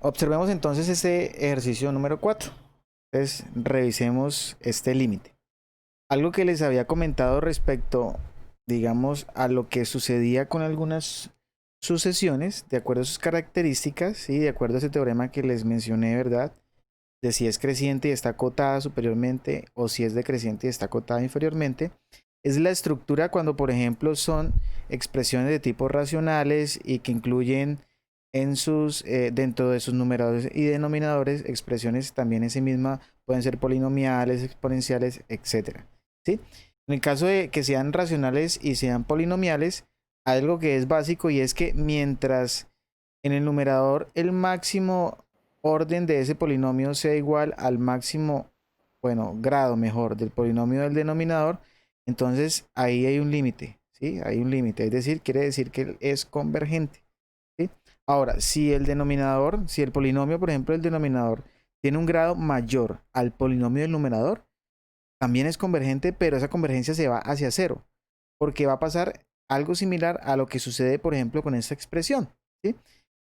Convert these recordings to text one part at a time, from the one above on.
observemos entonces este ejercicio número 4. Entonces, revisemos este límite. Algo que les había comentado respecto, digamos, a lo que sucedía con algunas sucesiones, de acuerdo a sus características, ¿sí? De acuerdo a ese teorema que les mencioné, ¿verdad? De si es creciente y está acotada superiormente o si es decreciente y está acotada inferiormente, es la estructura cuando, por ejemplo, son expresiones de tipo racionales y que incluyen dentro de sus numeradores y denominadores expresiones también en sí misma pueden ser polinomiales, exponenciales, etcétera. ¿Sí? En el caso de que sean racionales y sean polinomiales, hay algo que es básico y es que mientras en el numerador el máximo orden de ese polinomio sea igual al máximo, bueno, grado mejor del polinomio del denominador, entonces ahí hay un límite, ¿sí? Hay un límite, es decir, quiere decir que es convergente, ¿sí? Ahora, si el denominador, si el polinomio, por ejemplo, el denominador tiene un grado mayor al polinomio del numerador, también es convergente, pero esa convergencia se va hacia cero, porque va a pasar algo similar a lo que sucede, por ejemplo, con esta expresión, ¿sí?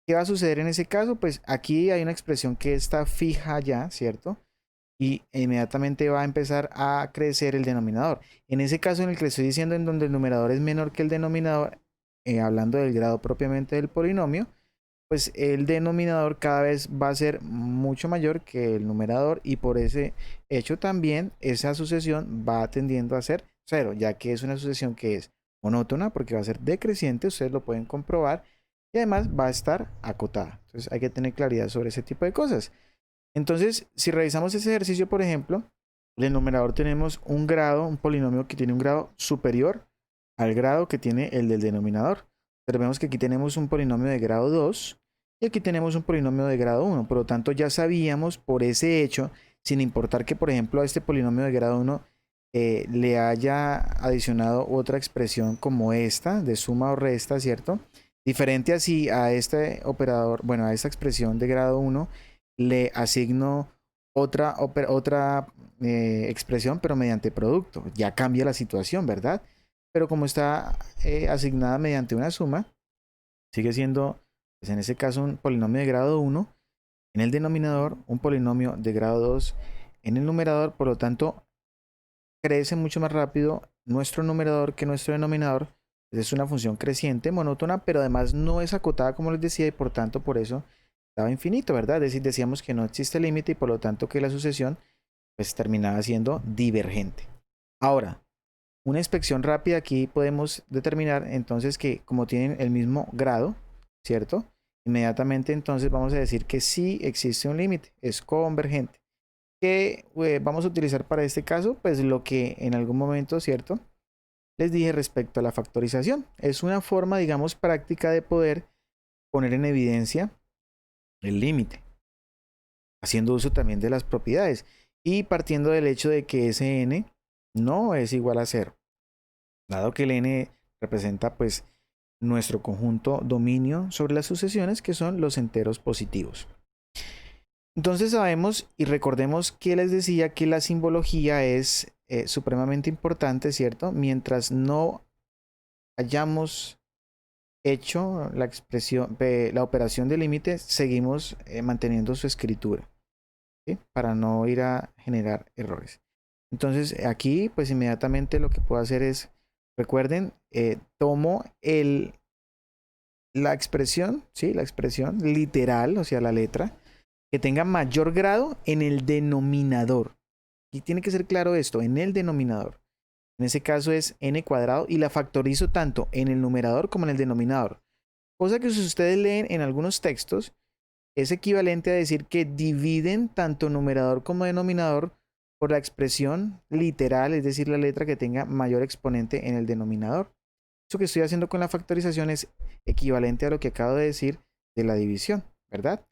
¿Qué va a suceder en ese caso? Pues aquí hay una expresión que está fija ya, ¿cierto? Y inmediatamente va a empezar a crecer el denominador. En ese caso en el que estoy diciendo en donde el numerador es menor que el denominador, hablando del grado propiamente del polinomio, pues el denominador cada vez va a ser mucho mayor que el numerador y por ese hecho también esa sucesión va tendiendo a ser cero, ya que es una sucesión que es monótona porque va a ser decreciente, ustedes lo pueden comprobar y además va a estar acotada. Entonces hay que tener claridad sobre ese tipo de cosas. Entonces, si revisamos ese ejercicio, por ejemplo, en el numerador tenemos un grado, un polinomio que tiene un grado superior al grado que tiene el del denominador. Pero vemos que aquí tenemos un polinomio de grado 2 y aquí tenemos un polinomio de grado 1. Por lo tanto, ya sabíamos por ese hecho, sin importar que, por ejemplo, a este polinomio de grado 1 le haya adicionado otra expresión como esta, de suma o resta, ¿cierto? Diferente así a este operador, bueno, a esta expresión de grado 1 le asigno otra expresión, pero mediante producto. Ya cambia la situación, ¿verdad? Pero como está asignada mediante una suma, sigue siendo, pues en ese caso, un polinomio de grado 1, en el denominador, un polinomio de grado 2 en el numerador, por lo tanto, crece mucho más rápido nuestro numerador que nuestro denominador. Es una función creciente, monótona, pero además no es acotada, como les decía, y por tanto, por eso estaba infinito, ¿verdad? Es decir, decíamos que no existe límite y por lo tanto que la sucesión pues terminaba siendo divergente. Ahora, una inspección rápida aquí podemos determinar entonces que como tienen el mismo grado, ¿cierto? Inmediatamente entonces vamos a decir que sí existe un límite, es convergente. ¿Qué vamos a utilizar para este caso? Pues lo que en algún momento, ¿cierto? Les dije respecto a la factorización. Es una forma, digamos, práctica de poder poner en evidencia el límite, haciendo uso también de las propiedades y partiendo del hecho de que ese n no es igual a cero, dado que el n representa pues nuestro conjunto dominio sobre las sucesiones que son los enteros positivos. Entonces sabemos y recordemos que les decía que la simbología es supremamente importante, ¿cierto? Mientras no hayamos hecho la expresión, la operación de límite, seguimos manteniendo su escritura, ¿sí? Para no ir a generar errores. Entonces aquí pues inmediatamente lo que puedo hacer es, recuerden, tomo la expresión, ¿sí? La expresión literal, o sea, la letra, que tenga mayor grado en el denominador. Y tiene que ser claro esto, en el denominador. En ese caso es n cuadrado y la factorizo tanto en el numerador como en el denominador. Cosa que si ustedes leen en algunos textos, es equivalente a decir que dividen tanto numerador como denominador por la expresión literal, es decir, la letra que tenga mayor exponente en el denominador. Eso que estoy haciendo con la factorización es equivalente a lo que acabo de decir de la división, ¿verdad?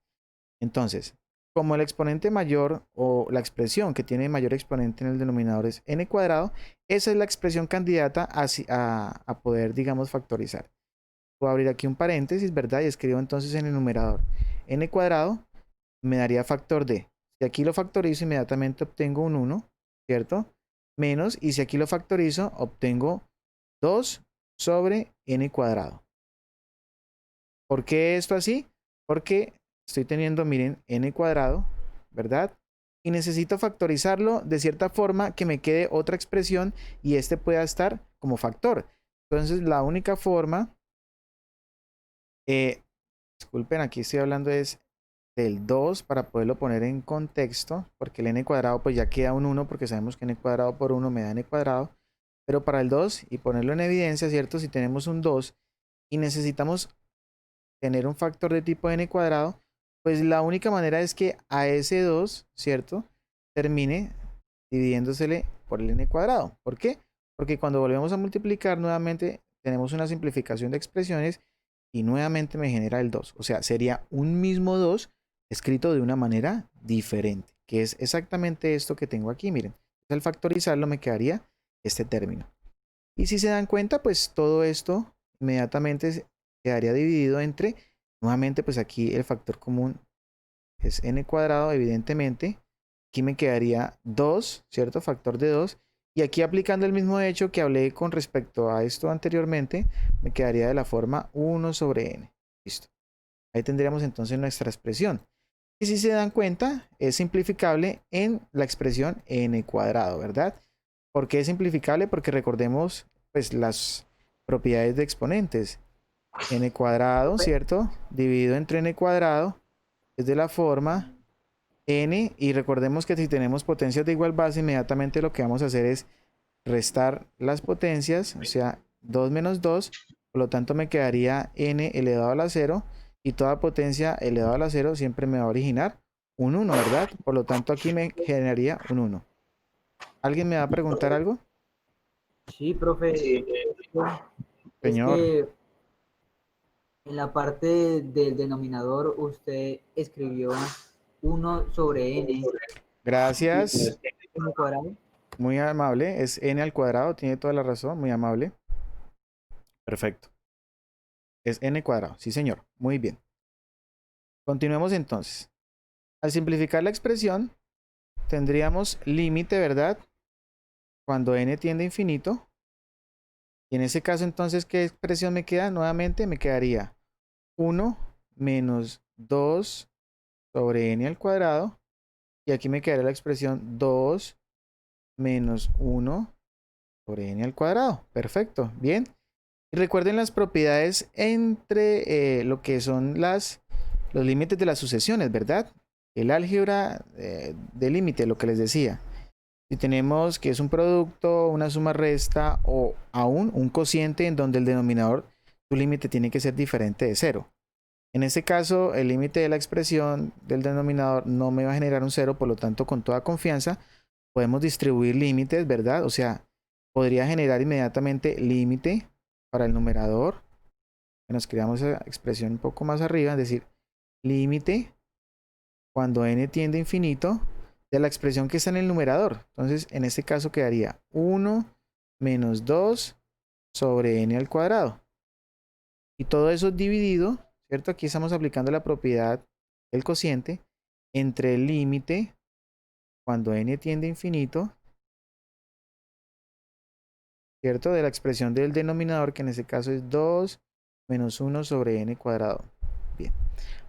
Entonces, como el exponente mayor o la expresión que tiene mayor exponente en el denominador es n cuadrado, esa es la expresión candidata a poder, digamos, factorizar. Puedo abrir aquí un paréntesis, ¿verdad? Y escribo entonces en el numerador n cuadrado me daría factor de. Si aquí lo factorizo, inmediatamente obtengo un 1, ¿cierto? Menos, y si aquí lo factorizo, obtengo 2 sobre n cuadrado. ¿Por qué esto así? Porque estoy teniendo, miren, n cuadrado, ¿verdad? Y necesito factorizarlo de cierta forma que me quede otra expresión y este pueda estar como factor. Entonces, la única forma, disculpen, aquí estoy hablando es del 2 para poderlo poner en contexto, porque el n cuadrado pues ya queda un 1, porque sabemos que n cuadrado por 1 me da n cuadrado, pero para el 2 y ponerlo en evidencia, ¿cierto? Si tenemos un 2 y necesitamos tener un factor de tipo n cuadrado, pues la única manera es que a ese 2, ¿cierto? Termine dividiéndosele por el n cuadrado. ¿Por qué? Porque cuando volvemos a multiplicar nuevamente tenemos una simplificación de expresiones y nuevamente me genera el 2. O sea, sería un mismo 2 escrito de una manera diferente, que es exactamente esto que tengo aquí. Miren, al factorizarlo me quedaría este término. Y si se dan cuenta, pues todo esto inmediatamente quedaría dividido entre, nuevamente pues aquí el factor común es n cuadrado, evidentemente. Aquí me quedaría 2, ¿cierto? Factor de 2. Y aquí aplicando el mismo hecho que hablé con respecto a esto anteriormente, me quedaría de la forma 1 sobre n. Listo. Ahí tendríamos entonces nuestra expresión. Y si se dan cuenta, es simplificable en la expresión n cuadrado, ¿verdad? ¿Por qué es simplificable? Porque recordemos pues las propiedades de exponentes. N cuadrado, ¿cierto? Dividido entre n cuadrado es de la forma n, y recordemos que si tenemos potencias de igual base, inmediatamente lo que vamos a hacer es restar las potencias, o sea, 2 menos 2, por lo tanto me quedaría n elevado a la 0, y toda potencia elevada a la 0 siempre me va a originar un 1, ¿verdad? Por lo tanto aquí me generaría un 1. ¿Alguien me va a preguntar algo? Sí, profe, es Señor, que en la parte del denominador usted escribió 1/n y gracias, n cuadrado. muy amable, es n al cuadrado, tiene toda la razón, muy amable. Perfecto, es n cuadrado, sí señor, muy bien. Continuemos entonces. Al simplificar la expresión, tendríamos límite, ¿verdad? Cuando n tiende a infinito. Y en ese caso, entonces, ¿qué expresión me queda? Nuevamente me quedaría 1 menos 2 sobre n al cuadrado. Y aquí me quedaría la expresión 2 menos 1 sobre n al cuadrado. Perfecto, bien. Y recuerden las propiedades entre lo que son los límites de las sucesiones, ¿verdad? El álgebra de límite, lo que les decía. Si tenemos que es un producto, una suma resta o aún un cociente en donde el denominador, su límite tiene que ser diferente de cero. En este caso, el límite de la expresión del denominador no me va a generar un cero, por lo tanto, con toda confianza, podemos distribuir límites, ¿verdad? O sea, podría generar inmediatamente límite para el numerador. Nos creamos esa expresión un poco más arriba, es decir, límite cuando n tiende a infinito de la expresión que está en el numerador. Entonces, en este caso quedaría 1 menos 2 sobre n al cuadrado. Y todo eso dividido, ¿cierto? Aquí estamos aplicando la propiedad del cociente entre el límite cuando n tiende a infinito, ¿cierto? De la expresión del denominador, que en este caso es 2 menos 1 sobre n cuadrado. Bien.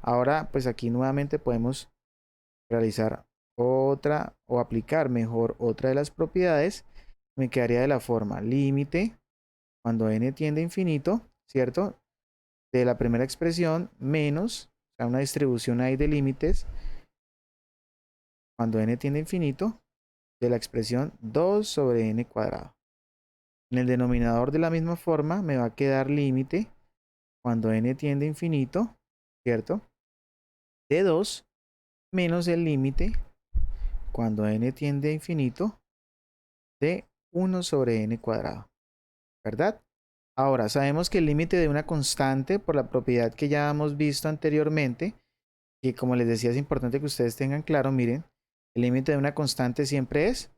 Ahora, pues aquí nuevamente podemos realizar otra o aplicar mejor otra de las propiedades. Me quedaría de la forma límite cuando n tiende a infinito, ¿cierto? De la primera expresión menos, o sea, una distribución ahí de límites cuando n tiende a infinito de la expresión 2 sobre n cuadrado. En el denominador de la misma forma me va a quedar límite cuando n tiende a infinito, ¿cierto? De 2 menos el límite cuando n tiende a infinito de 1 sobre n cuadrado, ¿verdad? Ahora, sabemos que el límite de una constante, por la propiedad que ya hemos visto anteriormente, y como les decía, es importante que ustedes tengan claro, miren, el límite de una constante siempre es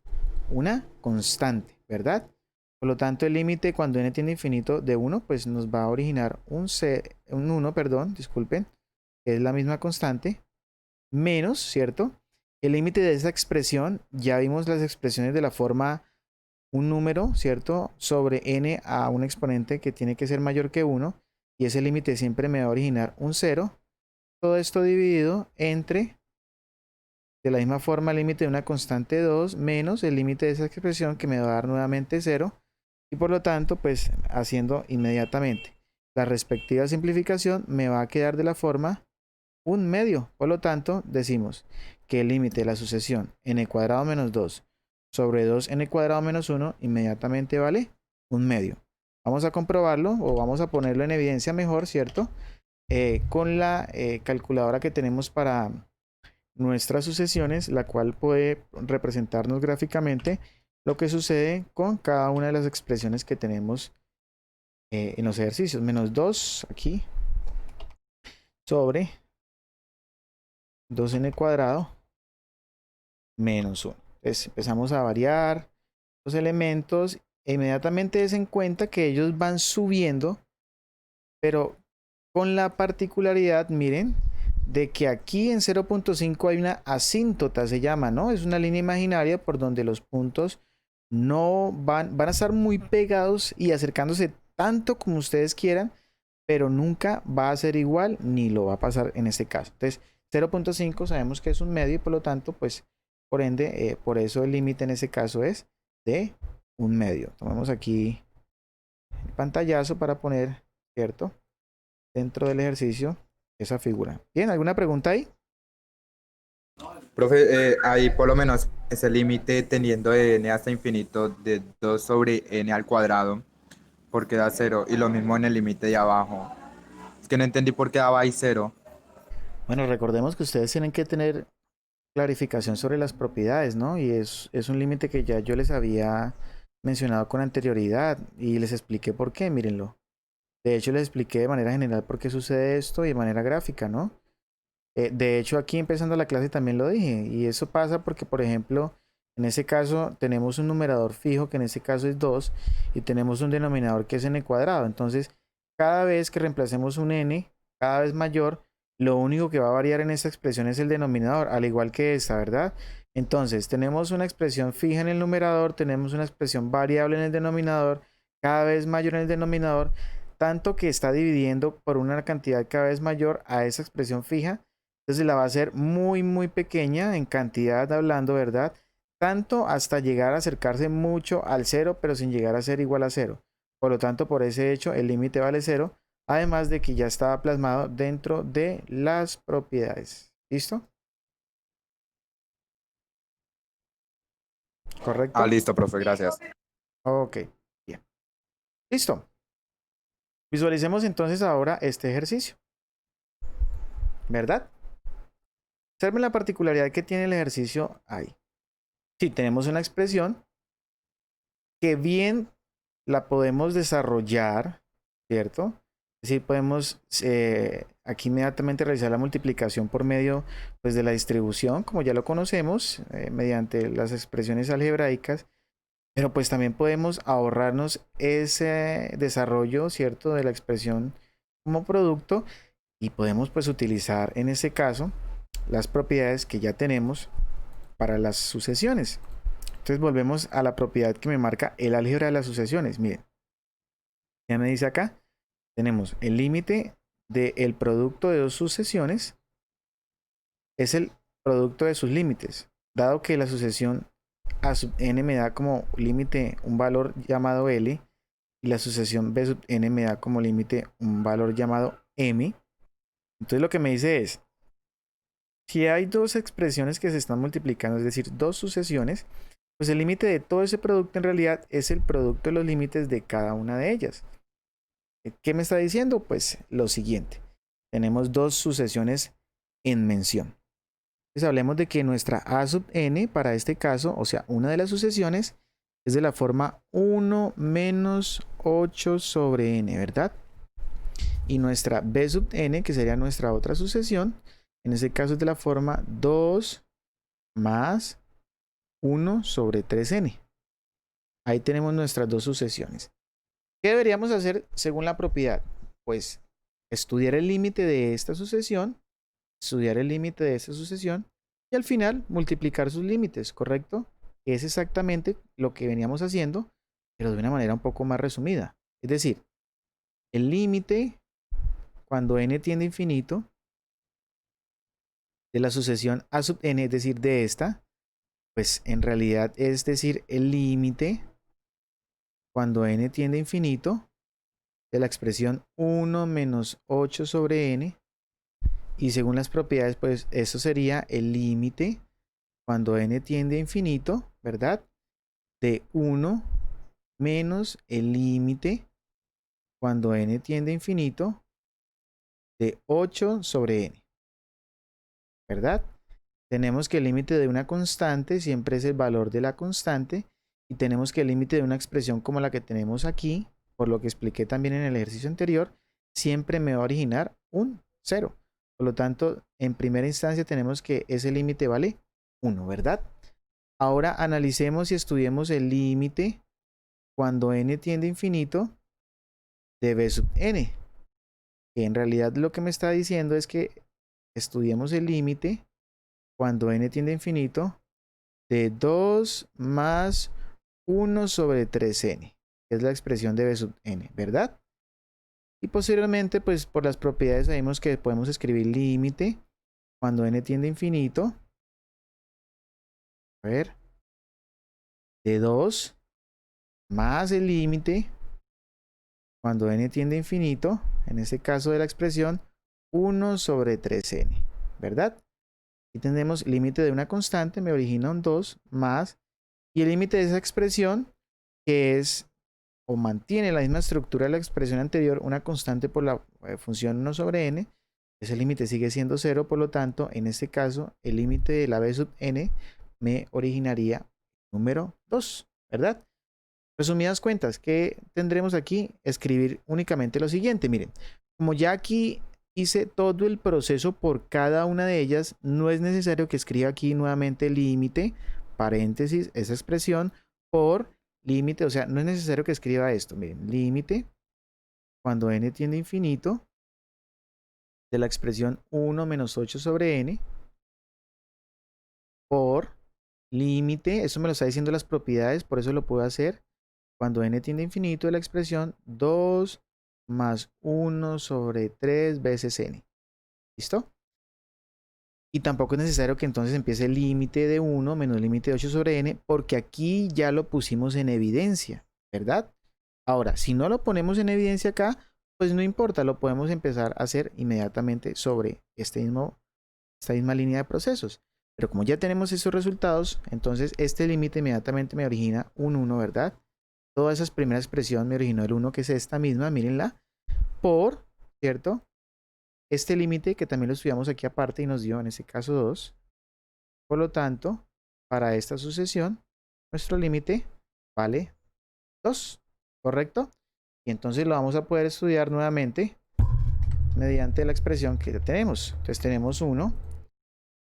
una constante, ¿verdad? Por lo tanto, el límite cuando n tiende a infinito de 1, pues nos va a originar un 1, perdón, disculpen, que es la misma constante, menos, ¿cierto? El límite de esa expresión, ya vimos las expresiones de la forma un número, ¿cierto? Sobre n a un exponente que tiene que ser mayor que 1, y ese límite siempre me va a originar un 0, todo esto dividido entre, de la misma forma, el límite de una constante 2 menos el límite de esa expresión que me va a dar nuevamente 0. Y por lo tanto, pues haciendo inmediatamente la respectiva simplificación, me va a quedar de la forma 1/2. Por lo tanto, decimos que el límite de la sucesión n cuadrado menos 2 sobre 2n cuadrado menos 1 inmediatamente vale 1/2. Vamos a comprobarlo o vamos a ponerlo en evidencia mejor, ¿cierto? Con la calculadora que tenemos para nuestras sucesiones, la cual puede representarnos gráficamente lo que sucede con cada una de las expresiones que tenemos en los ejercicios. Menos 2 aquí sobre 2n cuadrado menos 1. Entonces empezamos a variar los elementos e inmediatamente des en cuenta que ellos van subiendo, pero con la particularidad, miren, de que aquí en 0.5 hay una asíntota, se llama, ¿no? Es una línea imaginaria por donde los puntos no van a estar muy pegados y acercándose tanto como ustedes quieran, pero nunca va a ser igual ni lo va a pasar en este caso. Entonces 0.5 sabemos que es 1/2 y por lo tanto, pues por ende, por eso el límite en ese caso es de 1/2. Tomamos aquí el pantallazo para poner, ¿cierto?, dentro del ejercicio esa figura. Bien, ¿alguna pregunta ahí? Profe, ahí por lo menos ese límite teniendo de n hasta infinito de 2 sobre n al cuadrado, porque da 0, y lo mismo en el límite de abajo. Es que no entendí por qué daba ahí 0. Bueno, recordemos que ustedes tienen que tener clarificación sobre las propiedades, ¿no? Y es un límite que ya yo les había mencionado con anterioridad y les expliqué por qué, mírenlo. De hecho, les expliqué de manera general por qué sucede esto y de manera gráfica, ¿no? De hecho, aquí empezando la clase también lo dije. Y eso pasa porque, por ejemplo, en ese caso tenemos un numerador fijo, que en este caso es 2, y tenemos un denominador que es n cuadrado. Entonces, cada vez que reemplacemos un n, cada vez mayor, lo único que va a variar en esta expresión es el denominador, al igual que esta, ¿verdad? Entonces, tenemos una expresión fija en el numerador, tenemos una expresión variable en el denominador, cada vez mayor en el denominador, tanto que está dividiendo por una cantidad cada vez mayor a esa expresión fija. Entonces la va a hacer muy, muy pequeña en cantidad hablando, ¿verdad? Tanto hasta llegar a acercarse mucho al 0, pero sin llegar a ser igual a 0. Por lo tanto, por ese hecho, el límite vale 0. Además de que ya estaba plasmado dentro de las propiedades. ¿Listo? ¿Correcto? Listo, profe, gracias. Ok, bien. Listo. Visualicemos entonces ahora este ejercicio. ¿Verdad? Observen la particularidad que tiene el ejercicio ahí. Si tenemos una expresión que bien la podemos desarrollar, ¿cierto? Es decir, podemos aquí inmediatamente realizar la multiplicación por medio, pues, de la distribución, como ya lo conocemos, mediante las expresiones algebraicas, pero pues también podemos ahorrarnos ese desarrollo, ¿cierto?, de la expresión como producto, y podemos pues utilizar en este caso las propiedades que ya tenemos para las sucesiones. Entonces volvemos a la propiedad que me marca el álgebra de las sucesiones. Miren, ya me dice acá, tenemos el límite del producto de dos sucesiones, es el producto de sus límites, dado que la sucesión a sub n me da como límite un valor llamado L y la sucesión b sub n me da como límite un valor llamado M. Entonces lo que me dice es, si hay dos expresiones que se están multiplicando, es decir, dos sucesiones, pues el límite de todo ese producto en realidad es el producto de los límites de cada una de ellas. ¿Qué me está diciendo? Pues lo siguiente. Tenemos dos sucesiones en mención. Entonces hablemos de que nuestra a sub n para este caso, o sea, una de las sucesiones, es de la forma 1 menos 8 sobre n, ¿verdad? Y nuestra b sub n, que sería nuestra otra sucesión, en este caso es de la forma 2 más 1 sobre 3n. Ahí tenemos nuestras dos sucesiones. ¿Qué deberíamos hacer según la propiedad? Pues estudiar el límite de esta sucesión, estudiar el límite de esta sucesión y al final multiplicar sus límites, ¿correcto? Es exactamente lo que veníamos haciendo, pero de una manera un poco más resumida. Es decir, el límite cuando n tiende a infinito de la sucesión a sub n, es decir, de esta, pues en realidad es decir, el límite cuando n tiende a infinito de la expresión 1 menos 8 sobre n, y según las propiedades, pues eso sería el límite cuando n tiende a infinito, ¿verdad? De 1 menos el límite cuando n tiende a infinito de 8 sobre n, ¿verdad? Tenemos que el límite de una constante siempre es el valor de la constante, y tenemos que el límite de una expresión como la que tenemos aquí, por lo que expliqué también en el ejercicio anterior, siempre me va a originar un 0. Por lo tanto, en primera instancia tenemos que ese límite vale 1, ¿verdad? Ahora analicemos y estudiemos el límite cuando n tiende a infinito de b sub n, que en realidad lo que me está diciendo es que estudiemos el límite cuando n tiende a infinito de 2 más 1 sobre 3n, que es la expresión de b sub n, ¿verdad? Y posteriormente, pues por las propiedades sabemos que podemos escribir límite cuando n tiende a infinito, a ver, de 2 más el límite cuando n tiende a infinito, en este caso de la expresión 1 sobre 3n, ¿verdad? Y tendremos límite de una constante, me origina un 2 más, y el límite de esa expresión, que es o mantiene la misma estructura de la expresión anterior, una constante por la función 1 sobre n, ese límite sigue siendo 0, por lo tanto, en este caso, el límite de la b sub n me originaría número 2, ¿verdad? Resumidas cuentas, ¿qué tendremos aquí? Escribir únicamente lo siguiente, miren, como ya aquí hice todo el proceso por cada una de ellas, no es necesario que escriba aquí nuevamente límite, paréntesis, esa expresión, por límite, o sea, no es necesario que escriba esto, miren, límite, cuando n tiende a infinito, de la expresión 1 menos 8 sobre n, por límite, eso me lo está diciendo las propiedades, por eso lo puedo hacer, cuando n tiende a infinito, de la expresión 2 más 1 sobre 3 veces n. ¿Listo? Y tampoco es necesario que entonces empiece el límite de 1 menos el límite de 8 sobre n, porque aquí ya lo pusimos en evidencia, ¿verdad? Ahora, si no lo ponemos en evidencia acá, pues no importa, lo podemos empezar a hacer inmediatamente sobre esta misma línea de procesos. Pero como ya tenemos esos resultados, entonces este límite inmediatamente me origina un 1, ¿verdad? Toda esa primera expresión me originó el 1, que es esta misma, mírenla, por, ¿cierto? Este límite que también lo estudiamos aquí aparte y nos dio en este caso 2. Por lo tanto, para esta sucesión, nuestro límite vale 2, ¿correcto? Y entonces lo vamos a poder estudiar nuevamente mediante la expresión que ya tenemos. Entonces tenemos 1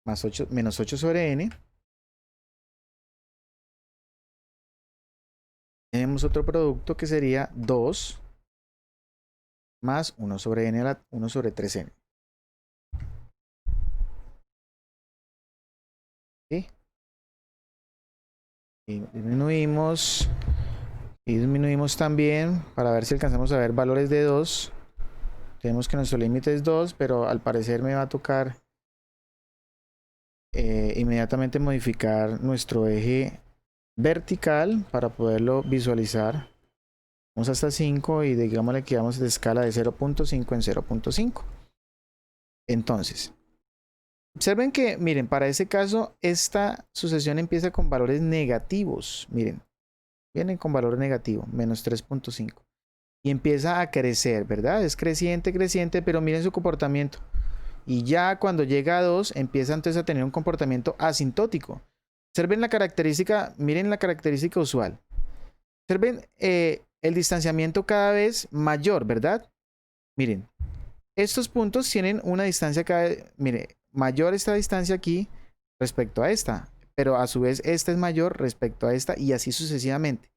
más 8, menos 8 sobre n. Tenemos otro producto que sería 2 más 1 sobre n a la 1 sobre 3n. ¿Sí? Y disminuimos también para ver si alcanzamos a ver valores de 2. Tenemos que nuestro límite es 2, pero al parecer me va a tocar inmediatamente modificar nuestro eje vertical para poderlo visualizar. Vamos hasta 5 y digámosle que vamos de escala de 0.5 en 0.5. Entonces, observen que, miren, para ese caso, esta sucesión empieza con valores negativos. Miren, vienen con valor negativo, menos 3.5. Y empieza a crecer, ¿verdad? Es creciente, creciente, pero miren su comportamiento. Y ya cuando llega a 2, empieza entonces a tener un comportamiento asintótico. Observen la característica, miren la característica usual. Observen el distanciamiento cada vez mayor, ¿verdad? Miren, estos puntos tienen una distancia cada vez, mire, mayor esta distancia aquí respecto a esta, pero a su vez esta es mayor respecto a esta y así sucesivamente.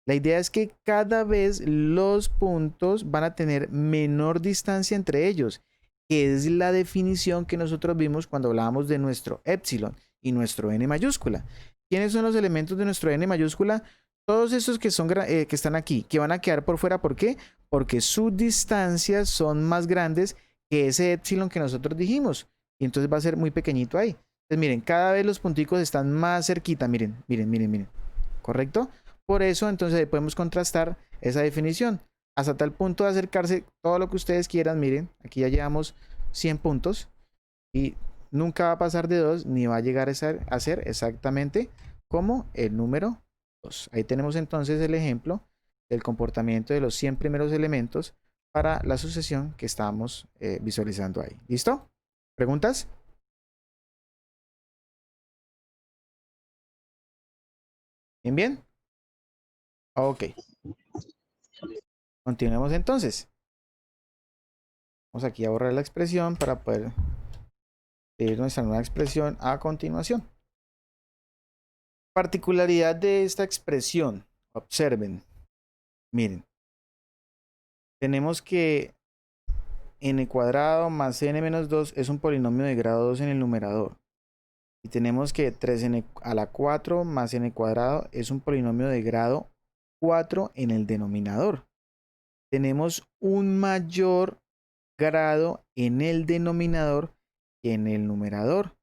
La idea es que cada vez los puntos van a tener menor distancia entre ellos, que es la definición que nosotros vimos cuando hablábamos de nuestro épsilon y nuestro n mayúscula. ¿Quiénes son los elementos de nuestro n mayúscula? Todos estos que están aquí, que van a quedar por fuera. ¿Por qué? Porque sus distancias son más grandes que ese épsilon que nosotros dijimos, y entonces va a ser muy pequeñito ahí. Entonces miren, cada vez los punticos están más cerquita, miren, miren, miren, miren, ¿correcto? Por eso entonces podemos contrastar esa definición hasta tal punto de acercarse todo lo que ustedes quieran. Miren, aquí ya llevamos 100 puntos y nunca va a pasar de 2 ni va a llegar a ser exactamente como el número 2. Ahí tenemos entonces el ejemplo del comportamiento de los 100 primeros elementos para la sucesión que estábamos visualizando ahí. ¿Listo? ¿Preguntas? ¿Bien, bien? Ok. Continuemos entonces. Vamos aquí a borrar la expresión para poder leer nuestra nueva expresión a continuación. Particularidad de esta expresión. Observen. Miren. Tenemos que n cuadrado más n menos 2 es un polinomio de grado 2 en el numerador. Y tenemos que 3n a la 4 más n cuadrado es un polinomio de grado 4 en el denominador. Tenemos un mayor grado en el denominador que en el numerador.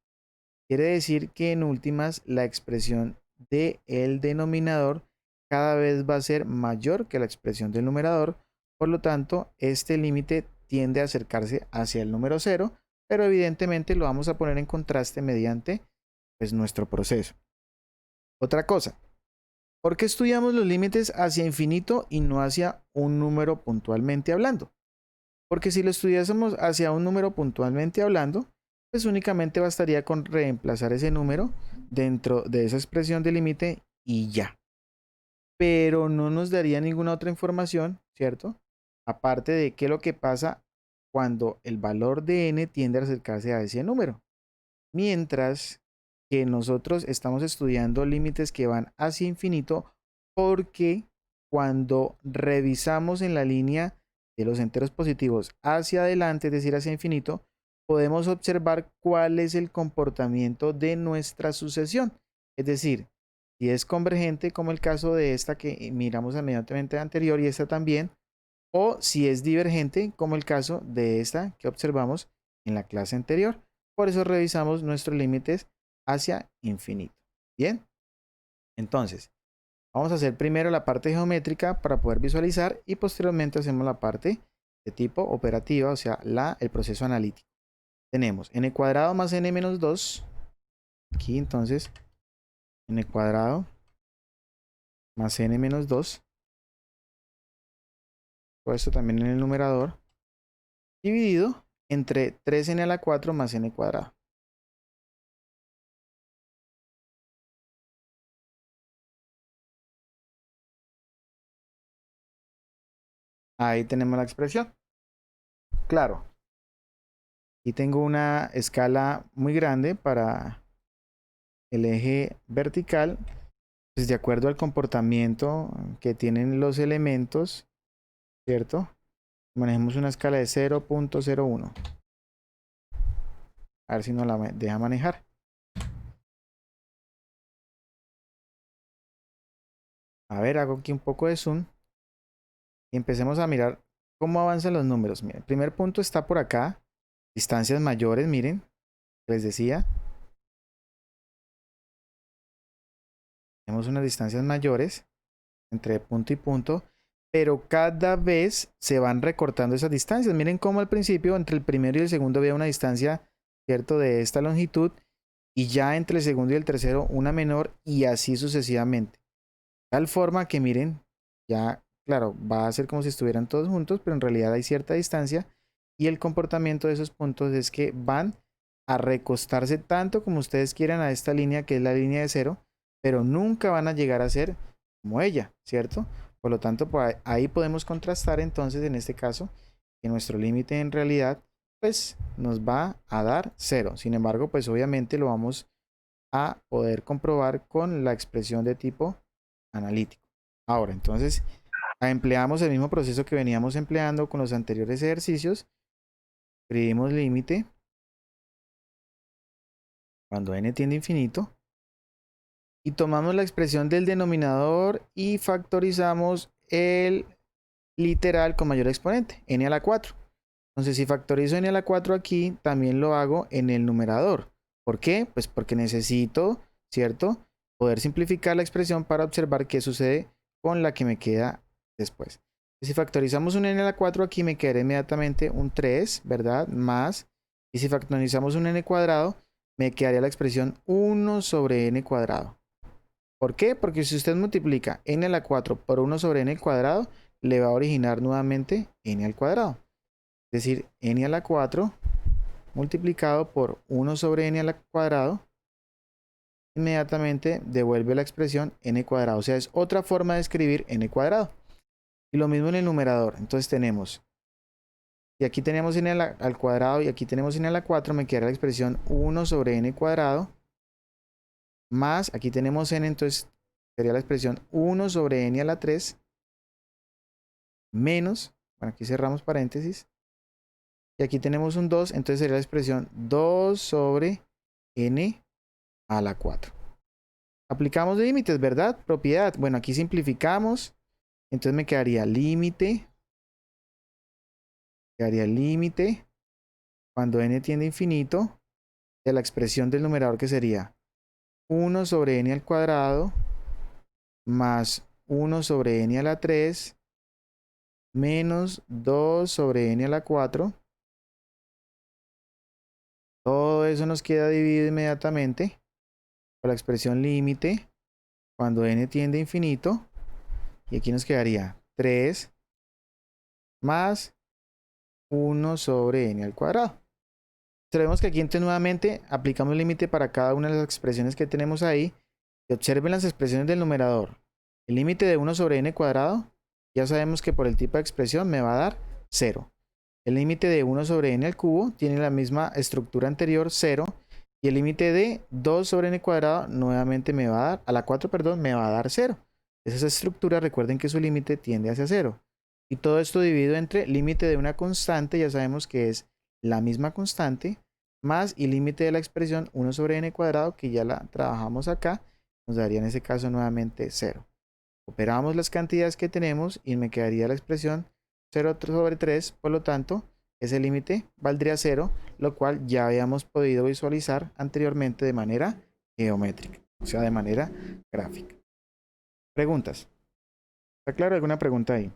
Quiere decir que en últimas la expresión del denominador cada vez va a ser mayor que la expresión del numerador. Por lo tanto, este límite tiende a acercarse hacia el número 0, pero evidentemente lo vamos a poner en contraste mediante pues, nuestro proceso. Otra cosa, ¿por qué estudiamos los límites hacia infinito y no hacia un número puntualmente hablando? Porque si lo estudiásemos hacia un número puntualmente hablando, pues únicamente bastaría con reemplazar ese número dentro de esa expresión de límite y ya. Pero no nos daría ninguna otra información, ¿cierto? Aparte de qué es lo que pasa cuando el valor de n tiende a acercarse a ese número. Mientras que nosotros estamos estudiando límites que van hacia infinito porque cuando revisamos en la línea de los enteros positivos hacia adelante, es decir, hacia infinito, podemos observar cuál es el comportamiento de nuestra sucesión. Es decir, si es convergente, como el caso de esta que miramos inmediatamente anterior y esta también, o si es divergente, como el caso de esta que observamos en la clase anterior. Por eso revisamos nuestros límites hacia infinito. Bien, entonces vamos a hacer primero la parte geométrica para poder visualizar y posteriormente hacemos la parte de tipo operativa, o sea, el proceso analítico. Tenemos n cuadrado más n menos 2. Aquí entonces n cuadrado más n menos 2. Todo esto también en el numerador. Dividido entre 3n a la 4 más n cuadrado. Ahí tenemos la expresión. Claro. Y tengo una escala muy grande para el eje vertical. Pues de acuerdo al comportamiento que tienen los elementos, ¿cierto? Manejemos una escala de 0.01. A ver si nos la deja manejar. A ver, hago aquí un poco de zoom. Y empecemos a mirar cómo avanzan los números. Miren, el primer punto está por acá. Distancias mayores, miren. Les decía. Tenemos unas distancias mayores entre punto y punto. Pero cada vez se van recortando esas distancias. Miren cómo al principio entre el primero y el segundo había una distancia, ¿cierto? De esta longitud. Y ya entre el segundo y el tercero una menor y así sucesivamente. De tal forma que miren, ya claro, va a ser como si estuvieran todos juntos, pero en realidad hay cierta distancia y el comportamiento de esos puntos es que van a recostarse tanto como ustedes quieran a esta línea que es la línea de 0, pero nunca van a llegar a ser como ella, ¿cierto? Por lo tanto, pues ahí podemos contrastar entonces en este caso que nuestro límite en realidad pues nos va a dar 0. Sin embargo, pues obviamente lo vamos a poder comprobar con la expresión de tipo analítico. Ahora, entonces, empleamos el mismo proceso que veníamos empleando con los anteriores ejercicios. Escribimos límite cuando n tiende a infinito y tomamos la expresión del denominador y factorizamos el literal con mayor exponente, n a la 4. Entonces, si factorizo n a la 4 aquí, también lo hago en el numerador. ¿Por qué? Pues porque necesito, ¿cierto?, poder simplificar la expresión para observar qué sucede con la que me queda después. Si factorizamos un n a la 4 aquí, me quedará inmediatamente un 3, ¿verdad? Más. Y si factorizamos un n cuadrado, me quedaría la expresión 1 sobre n cuadrado. ¿Por qué? Porque si usted multiplica n a la 4 por 1 sobre n al cuadrado, le va a originar nuevamente n al cuadrado. Es decir, n a la 4 multiplicado por 1 sobre n al cuadrado, inmediatamente devuelve la expresión n cuadrado. O sea, es otra forma de escribir n cuadrado. Y lo mismo en el numerador. Entonces tenemos, y aquí tenemos n al cuadrado y aquí tenemos n a la 4, me queda la expresión 1 sobre n cuadrado, más, aquí tenemos n, entonces sería la expresión 1 sobre n a la 3, menos, bueno, aquí cerramos paréntesis, y aquí tenemos un 2, entonces sería la expresión 2 sobre n a la 4. Aplicamos límites, ¿verdad? Propiedad. Bueno, aquí simplificamos, entonces me quedaría límite cuando n tiende a infinito de la expresión del numerador, que sería 1 sobre n al cuadrado más 1 sobre n a la 3 menos 2 sobre n a la 4. Todo eso nos queda dividido inmediatamente por la expresión límite cuando n tiende a infinito. Y aquí nos quedaría 3 más 1 sobre n al cuadrado. Observemos que aquí entonces nuevamente aplicamos límite para cada una de las expresiones que tenemos ahí. Y observen las expresiones del numerador. El límite de 1 sobre n cuadrado, ya sabemos que por el tipo de expresión me va a dar 0. El límite de 1 sobre n al cubo tiene la misma estructura anterior, 0. Y el límite de 2 sobre n cuadrado nuevamente me va a dar, a la 4, perdón, me va a dar 0. Esa estructura, recuerden que su límite tiende hacia 0. Y todo esto dividido entre límite de una constante, ya sabemos que es la misma constante, más y límite de la expresión 1 sobre n cuadrado, que ya la trabajamos acá, nos daría en ese caso nuevamente 0. Operamos las cantidades que tenemos y me quedaría la expresión 0 sobre 3, por lo tanto, ese límite valdría 0, lo cual ya habíamos podido visualizar anteriormente de manera geométrica, o sea, de manera gráfica. ¿Preguntas? ¿Está claro alguna pregunta ahí?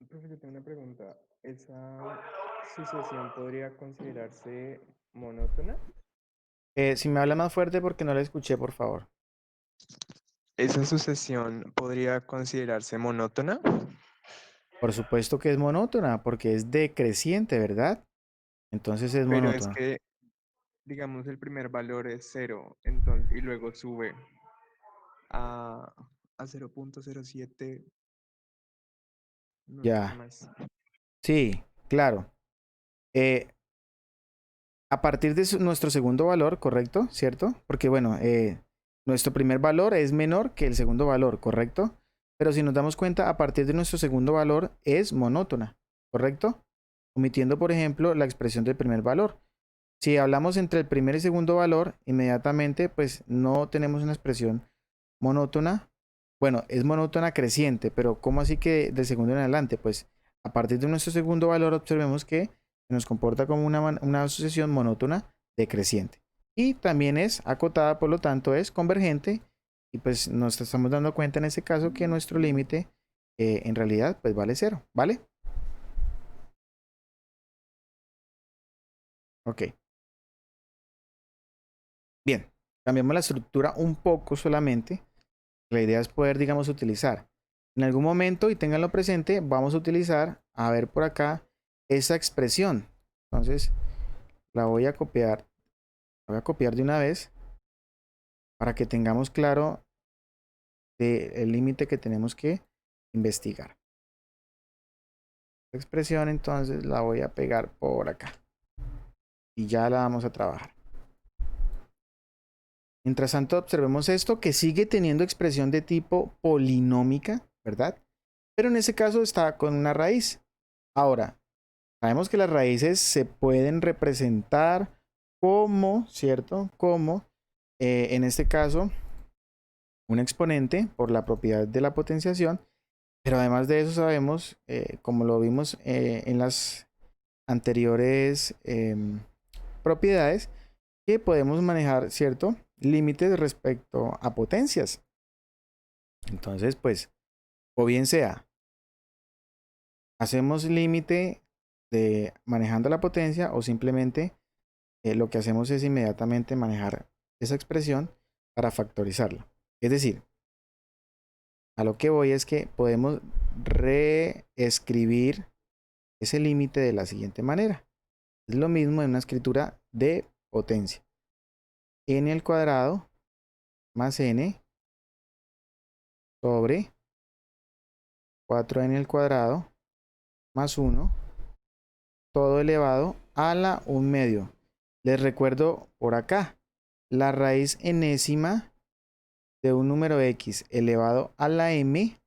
Profe, yo tengo una pregunta. ¿Esa sucesión podría considerarse monótona? Si me habla más fuerte porque no la escuché, por favor. ¿Esa sucesión podría considerarse monótona? Por supuesto que es monótona, porque es decreciente, ¿verdad? Entonces es Pero es monótona. que, digamos, el primer valor es 0, entonces, y luego sube a 0.07, no sé qué Ya, más. sí, claro. A partir de nuestro segundo valor, ¿correcto? ¿Cierto? Porque bueno, nuestro primer valor es menor que el segundo valor, ¿correcto? Pero si nos damos cuenta, a partir de nuestro segundo valor es monótona, ¿correcto? Omitiendo, por ejemplo, la expresión del primer valor. Si hablamos entre el primer y segundo valor, inmediatamente pues no tenemos una expresión monótona. Bueno, es monótona creciente, pero ¿cómo así que del segundo en adelante? Pues a partir de nuestro segundo valor observemos que nos comporta como una sucesión monótona decreciente. Y también es acotada, por lo tanto es convergente. Y pues nos estamos dando cuenta en este caso que nuestro límite en realidad pues vale 0, ¿vale? Ok. Bien, cambiamos la estructura un poco solamente. La idea es poder, digamos, utilizar. En algún momento, y ténganlo presente, vamos a utilizar, a ver por acá, esa expresión. Entonces, la voy a copiar. La voy a copiar de una vez para que tengamos claro el límite que tenemos que investigar. La expresión, entonces, la voy a pegar por acá. Y ya la vamos a trabajar. Mientras tanto, observemos esto que sigue teniendo expresión de tipo polinómica, ¿verdad? Pero en ese caso está con una raíz. Ahora, sabemos que las raíces se pueden representar como, ¿cierto? Como, en este caso, un exponente por la propiedad de la potenciación. Pero además de eso sabemos, como lo vimos en las anteriores propiedades que podemos manejar, ¿cierto? Límites respecto a potencias. Entonces, pues, o bien sea, hacemos límite de manejando la potencia o simplemente lo que hacemos es inmediatamente manejar esa expresión para factorizarla. Es decir, a lo que voy es que podemos reescribir ese límite de la siguiente manera. Es lo mismo en una escritura de potencia. N al cuadrado más n sobre 4n al cuadrado más 1, todo elevado a la 1 medio. Les recuerdo por acá, la raíz enésima de un número x elevado a la m es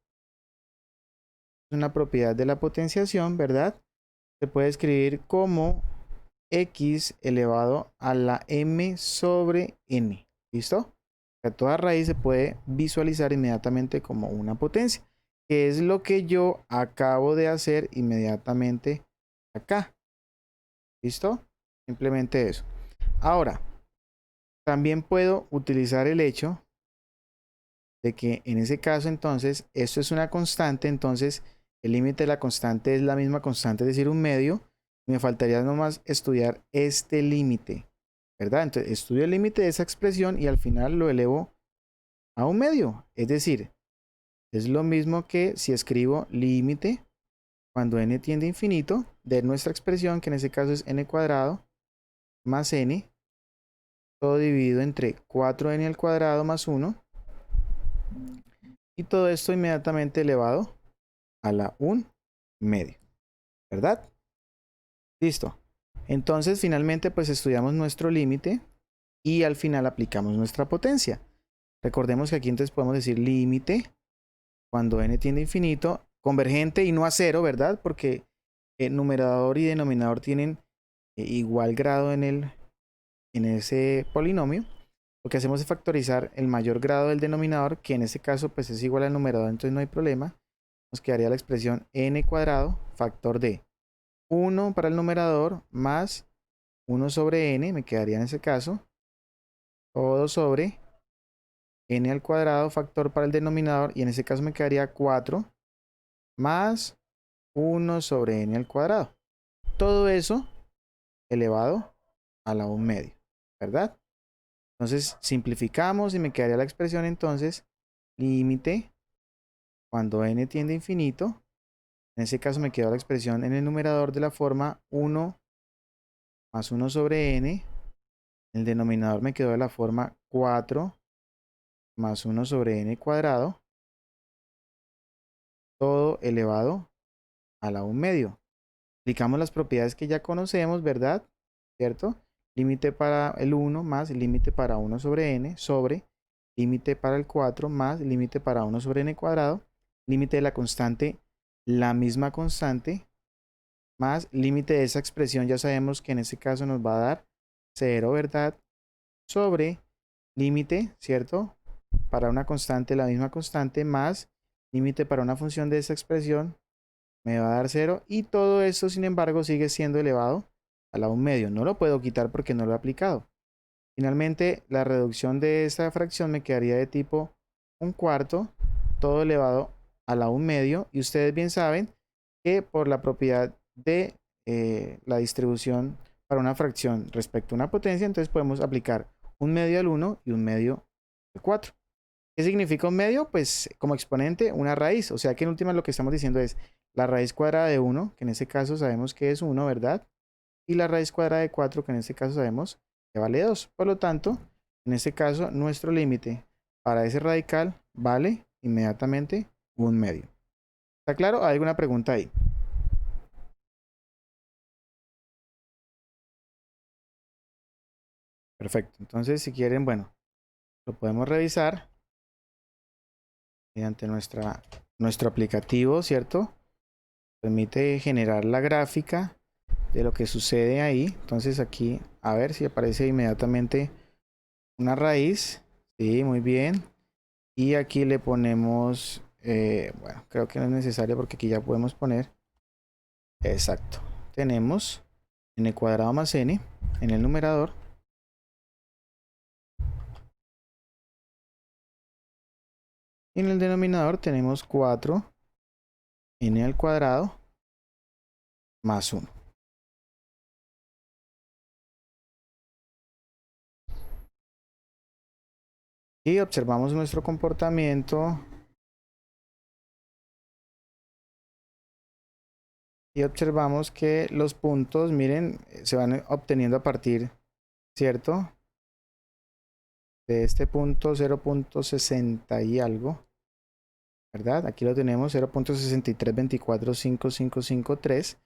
una propiedad de la potenciación, ¿verdad? Se puede escribir como x elevado a la m sobre n. ¿Listo? O sea, toda raíz se puede visualizar inmediatamente como una potencia, que es lo que yo acabo de hacer inmediatamente acá. ¿Listo? Simplemente eso. Ahora, también puedo utilizar el hecho de que en ese caso entonces esto es una constante, entonces el límite de la constante es la misma constante, es decir, un medio. Me faltaría nomás estudiar este límite, ¿verdad? Entonces estudio el límite de esa expresión y al final lo elevo a un medio. Es decir, es lo mismo que si escribo límite cuando n tiende a infinito de nuestra expresión, que en ese caso es n cuadrado más n, todo dividido entre 4n al cuadrado más 1. Y todo esto inmediatamente elevado a la 1 medio, ¿verdad? Listo. Entonces finalmente pues estudiamos nuestro límite y al final aplicamos nuestra potencia. Recordemos que aquí entonces podemos decir límite cuando n tiende a infinito, convergente y no a cero, ¿verdad? Porque el numerador y denominador tienen igual grado en ese polinomio. Lo que hacemos es factorizar el mayor grado del denominador, que en este caso pues es igual al numerador, entonces no hay problema. Nos quedaría la expresión n cuadrado, factor de 1 para el numerador más 1 sobre n, me quedaría en ese caso, todo sobre n al cuadrado, factor para el denominador, y en ese caso me quedaría 4 más 1 sobre n al cuadrado. Todo eso elevado a la 1 medio, ¿verdad? Entonces simplificamos y me quedaría la expresión entonces límite cuando n tiende a infinito. En ese caso me quedó la expresión en el numerador de la forma 1 más 1 sobre n. En el denominador me quedó de la forma 4 más 1 sobre n cuadrado. Todo elevado a la 1 medio. Aplicamos las propiedades que ya conocemos, ¿verdad? ¿Cierto? Límite para el 1 más límite para 1 sobre n sobre límite para el 4 más límite para 1 sobre n cuadrado. Límite de la constante, la misma constante, más límite de esa expresión, ya sabemos que en este caso nos va a dar 0, ¿verdad? Sobre límite, ¿cierto? Para una constante, la misma constante, más límite para una función de esa expresión, me va a dar 0. Y todo esto, sin embargo, sigue siendo elevado a la 1 medio. No lo puedo quitar porque no lo he aplicado. Finalmente, la reducción de esta fracción me quedaría de tipo 1/4, todo elevado a la 1 medio. Y ustedes bien saben que por la propiedad de la distribución para una fracción respecto a una potencia, entonces podemos aplicar 1 medio al 1 y 1 medio al 4. ¿Qué significa 1 medio? Pues como exponente una raíz. O sea que en última lo que estamos diciendo es la raíz cuadrada de 1, que en este caso sabemos que es 1, ¿verdad? Y la raíz cuadrada de 4, que en este caso sabemos que vale 2. Por lo tanto, en este caso nuestro límite para ese radical vale inmediatamente 1 medio. ¿Está claro? ¿Hay alguna pregunta ahí? Perfecto. Entonces, si quieren, bueno, lo podemos revisar mediante nuestro aplicativo, ¿cierto? Permite generar la gráfica de lo que sucede ahí. Entonces aquí, a ver si aparece inmediatamente una raíz. Sí, muy bien. Y aquí le ponemos, bueno, creo que no es necesario porque aquí ya podemos poner. Exacto. Tenemos n cuadrado más n en el numerador. Y en el denominador tenemos 4 n al cuadrado más 1. Y observamos nuestro comportamiento. Y observamos que los puntos, miren, se van obteniendo a partir, ¿cierto? De este punto 0.60 y algo, ¿verdad? Aquí lo tenemos, 0.632455553.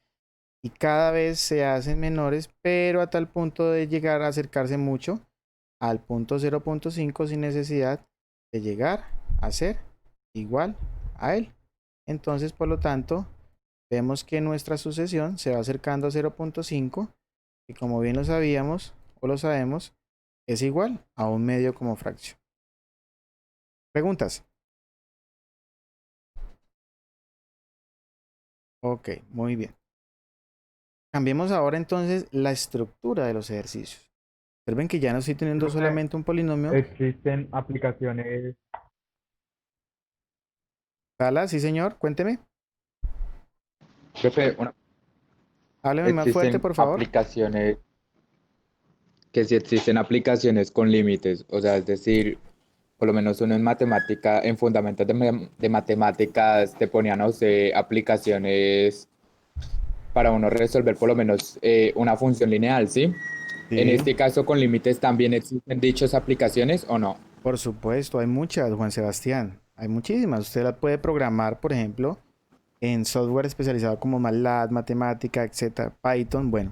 Y cada vez se hacen menores, pero a tal punto de llegar a acercarse mucho al punto 0.5 sin necesidad de llegar a ser igual a él. Entonces, por lo tanto, vemos que nuestra sucesión se va acercando a 0.5 y como bien lo sabíamos o lo sabemos, es igual a 1/2 como fracción. ¿Preguntas? Ok, muy bien. Cambiemos ahora entonces la estructura de los ejercicios. Observen que ya no estoy teniendo solamente un polinomio. Existen aplicaciones. ¿Sala? Sí, señor, cuénteme. Profe, Hábleme más fuerte, existen por favor. aplicaciones que sí existen aplicaciones con límites, o sea, es decir, por lo menos uno en matemática, en fundamentos de matemáticas te ponían a usted aplicaciones para uno resolver por lo menos una función lineal, ¿sí? En Sí, este caso con límites también existen dichas aplicaciones o no. por supuesto, hay muchas, Juan Sebastián. Hay muchísimas. Usted las puede programar, por ejemplo, en software especializado como MATLAB, matemática, etcétera, Python, bueno.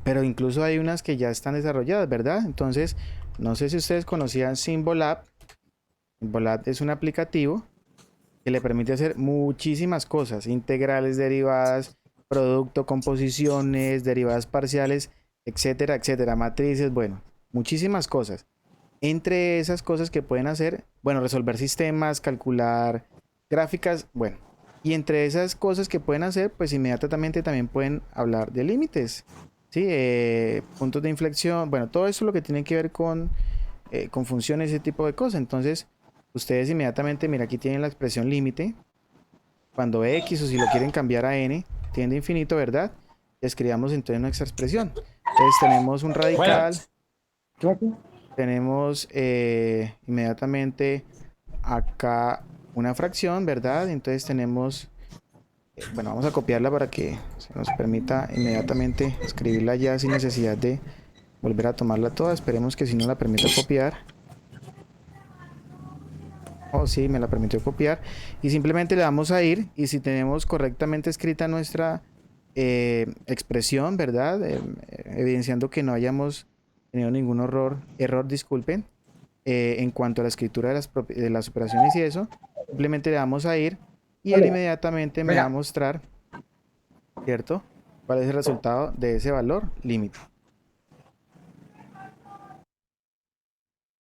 Pero incluso hay unas que ya están desarrolladas, ¿verdad? Entonces, no sé si ustedes conocían Symbolab. Symbolab es un aplicativo que le permite hacer muchísimas cosas, integrales, derivadas, producto, composiciones, derivadas parciales, etcétera, etcétera, matrices, bueno, muchísimas cosas. Entre esas cosas que pueden hacer, bueno, resolver sistemas, calcular gráficas, bueno, y entre esas cosas que pueden hacer, pues inmediatamente también pueden hablar de límites, ¿sí? Puntos de inflexión, bueno, todo eso es lo que tiene que ver con funciones, ese tipo de cosas. Entonces, ustedes inmediatamente, mira, aquí tienen la expresión límite. Cuando x o si lo quieren cambiar a n tiende a infinito, ¿verdad? Escribamos entonces nuestra expresión. Entonces tenemos un radical, tenemos inmediatamente acá una fracción, ¿verdad? Entonces tenemos, bueno, vamos a copiarla para que se nos permita inmediatamente escribirla ya sin necesidad de volver a tomarla toda. Esperemos que si no la permita copiar. Oh, sí, me la permitió copiar. Y simplemente le vamos a ir. Y si tenemos correctamente escrita nuestra expresión, ¿verdad? Evidenciando que no hayamos tenido ningún error, disculpen, en cuanto a la escritura de las operaciones y eso, simplemente le vamos a ir y él inmediatamente me va a mostrar, ¿cierto? ¿Cuál es el resultado de ese valor límite?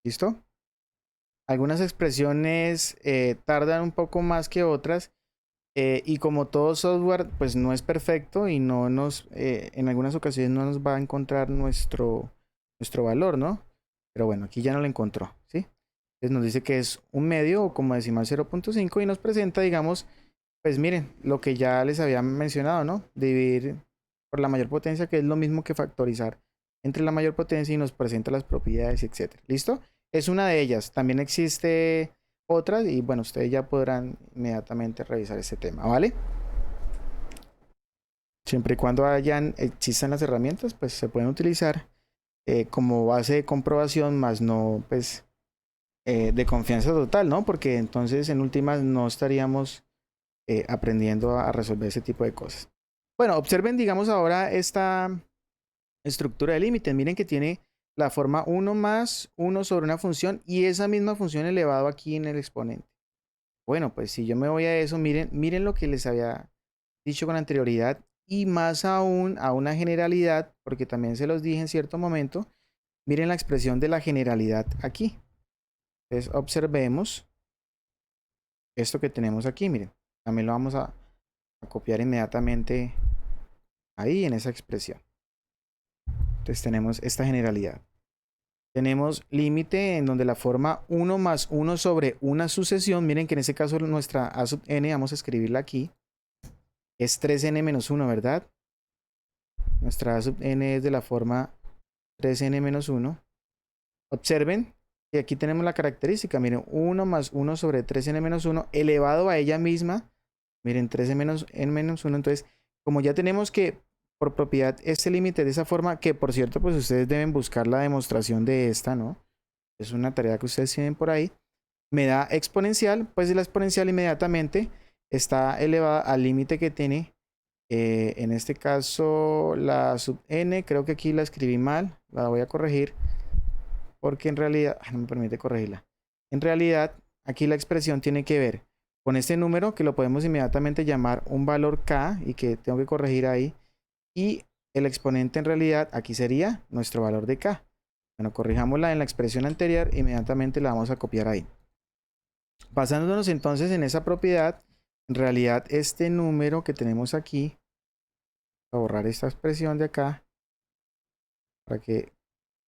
¿Listo? Algunas expresiones tardan un poco más que otras y como todo software pues no es perfecto y no nos en algunas ocasiones no nos va a encontrar nuestro valor, ¿no? Pero bueno, aquí ya no lo encontró, ¿sí? Entonces nos dice que es un medio o como decimal 0.5 y nos presenta, digamos, pues miren, lo que ya les había mencionado, ¿no? Dividir por la mayor potencia, que es lo mismo que factorizar entre la mayor potencia y nos presenta las propiedades, etcétera. ¿Listo? Es una de ellas. También existe otras y bueno, ustedes ya podrán inmediatamente revisar este tema, ¿vale? Siempre y cuando existan las herramientas, pues se pueden utilizar como base de comprobación, más no, pues, de confianza total, ¿no? Porque entonces en últimas no estaríamos aprendiendo a resolver ese tipo de cosas. Bueno, observen, digamos, ahora esta estructura de límites. Miren que tiene la forma 1 más 1 sobre una función y esa misma función elevado aquí en el exponente. Bueno, pues si yo me voy a eso, miren lo que les había dicho con anterioridad y más aún a una generalidad, porque también se los dije en cierto momento. Miren la expresión de la generalidad aquí. Entonces observemos esto que tenemos aquí, miren. También lo vamos a copiar inmediatamente ahí en esa expresión. Entonces tenemos esta generalidad. Tenemos límite en donde la forma 1 más 1 sobre una sucesión, miren que en este caso nuestra a sub n, vamos a escribirla aquí, es 3n menos 1, ¿verdad? Nuestra a sub n es de la forma 3n menos 1. Observen que aquí tenemos la característica, miren, 1 más 1 sobre 3n menos 1 elevado a ella misma, miren, 3n menos n menos 1. Entonces, como ya tenemos que por propiedad este límite de esa forma, que por cierto, pues ustedes deben buscar la demostración de esta, ¿no? Es una tarea que ustedes tienen por ahí. Me da exponencial, pues la exponencial inmediatamente está elevada al límite que tiene, en este caso la sub n, creo que aquí la escribí mal, la voy a corregir, porque en realidad, no me permite corregirla. En realidad, aquí la expresión tiene que ver con este número, que lo podemos inmediatamente llamar un valor k, y que tengo que corregir ahí. Y el exponente en realidad aquí sería nuestro valor de k. Bueno, corrijámosla en la expresión anterior, inmediatamente la vamos a copiar ahí. Basándonos entonces en esa propiedad, en realidad este número que tenemos aquí, voy a borrar esta expresión de acá, para que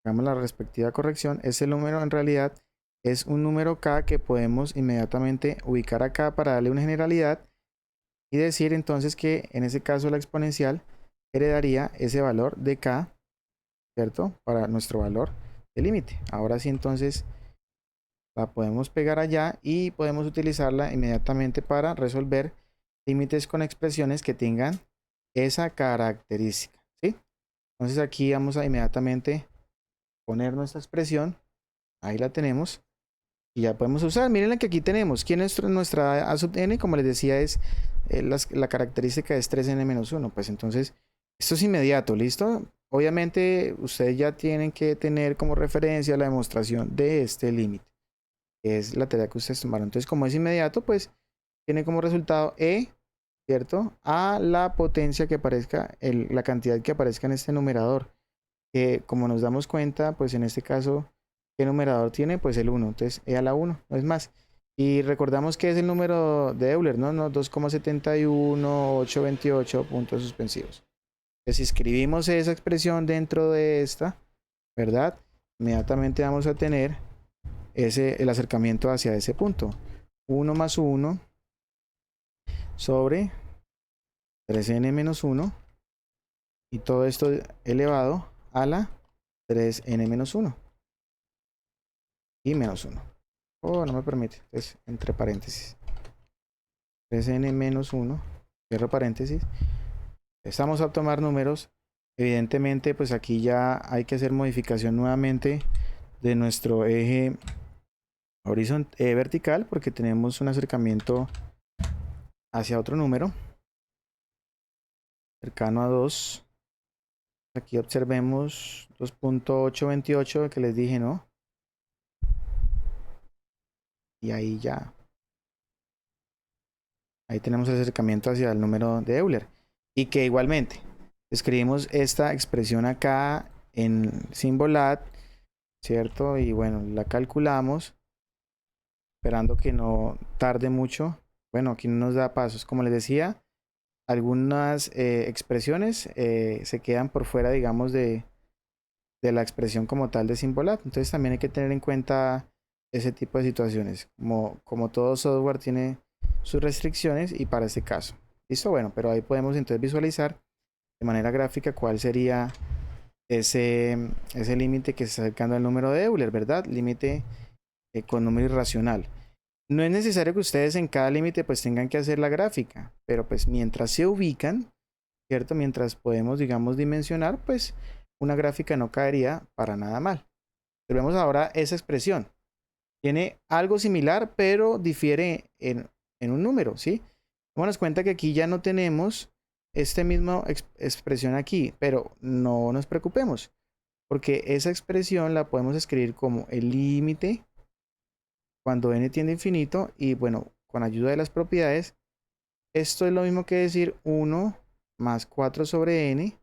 hagamos la respectiva corrección. Ese número en realidad es un número k que podemos inmediatamente ubicar acá para darle una generalidad y decir entonces que en ese caso la exponencial heredaría ese valor de k, ¿cierto? Para nuestro valor de límite. Ahora sí, entonces la podemos pegar allá y podemos utilizarla inmediatamente para resolver límites con expresiones que tengan esa característica, ¿sí? Entonces aquí vamos a inmediatamente poner nuestra expresión. Ahí la tenemos. Y ya podemos usar. Miren la que aquí tenemos. ¿Quién es nuestra a sub n? Como les decía, es la característica es 3n menos 1. Pues entonces esto es inmediato, ¿listo? Obviamente ustedes ya tienen que tener como referencia la demostración de este límite, que es la tarea que ustedes tomaron. Entonces, como es inmediato, pues tiene como resultado e, ¿cierto? A la potencia que aparezca, la cantidad que aparezca en este numerador. Que como nos damos cuenta, pues en este caso, ¿qué numerador tiene? Pues el 1. Entonces, e a la 1, no es más. Y recordamos que es el número de Euler, ¿no? 2,71, 828 puntos suspensivos. Entonces, si escribimos esa expresión dentro de esta, ¿verdad? Inmediatamente vamos a tener el acercamiento hacia ese punto. 1 más 1 sobre 3n menos 1. Y todo esto elevado a la 3n menos 1. Y menos 1. Oh, no me permite. Entonces, entre paréntesis. 3n menos 1. Cierro paréntesis. Estamos a tomar números. Evidentemente, pues aquí ya hay que hacer modificación nuevamente de nuestro eje vertical, porque tenemos un acercamiento hacia otro número cercano a 2. Aquí observemos 2.828 que les dije, ¿no? Y ahí ya. Ahí tenemos el acercamiento hacia el número de Euler. Y que igualmente escribimos esta expresión acá en Symbolab, ¿cierto? Y bueno, la calculamos, esperando que no tarde mucho. Bueno, aquí no nos da pasos. Como les decía, algunas expresiones se quedan por fuera, digamos, de la expresión como tal de Symbolab. Entonces también hay que tener en cuenta ese tipo de situaciones. Como todo software tiene sus restricciones, y para este caso. ¿Listo? Bueno, pero ahí podemos entonces visualizar de manera gráfica cuál sería ese límite que se está acercando al número de Euler, ¿verdad? Límite con número irracional. No es necesario que ustedes en cada límite pues tengan que hacer la gráfica, pero pues mientras se ubican, ¿cierto? Mientras podemos, digamos, dimensionar, pues una gráfica no caería para nada mal. Vemos ahora esa expresión. Tiene algo similar, pero difiere en un número, ¿sí? Démonos cuenta que aquí ya no tenemos esta misma expresión aquí, pero no nos preocupemos, porque esa expresión la podemos escribir como el límite cuando n tiende a infinito, y bueno, con ayuda de las propiedades, esto es lo mismo que decir 1 más 4 sobre n,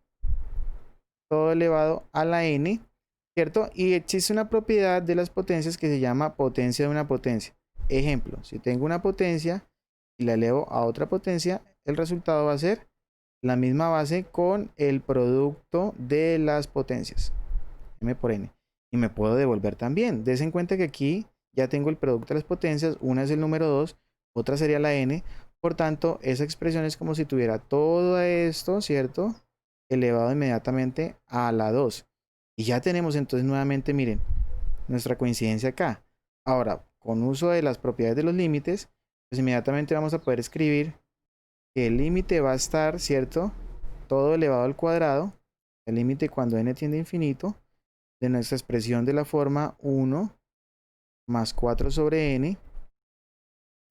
todo elevado a la n, ¿cierto? Y existe una propiedad de las potencias que se llama potencia de una potencia. Ejemplo, si tengo una potencia y la elevo a otra potencia, el resultado va a ser la misma base con el producto de las potencias, m por n. Y me puedo devolver también. Des en cuenta que aquí ya tengo el producto de las potencias. Una es el número 2, otra sería la n. Por tanto, esa expresión es como si tuviera todo esto, ¿cierto? Elevado inmediatamente a la 2. Y ya tenemos entonces nuevamente, miren, nuestra coincidencia acá. Ahora, con uso de las propiedades de los límites, pues inmediatamente vamos a poder escribir que el límite va a estar, ¿cierto? Todo elevado al cuadrado. El límite cuando n tiende a infinito de nuestra expresión de la forma 1 más 4 sobre n.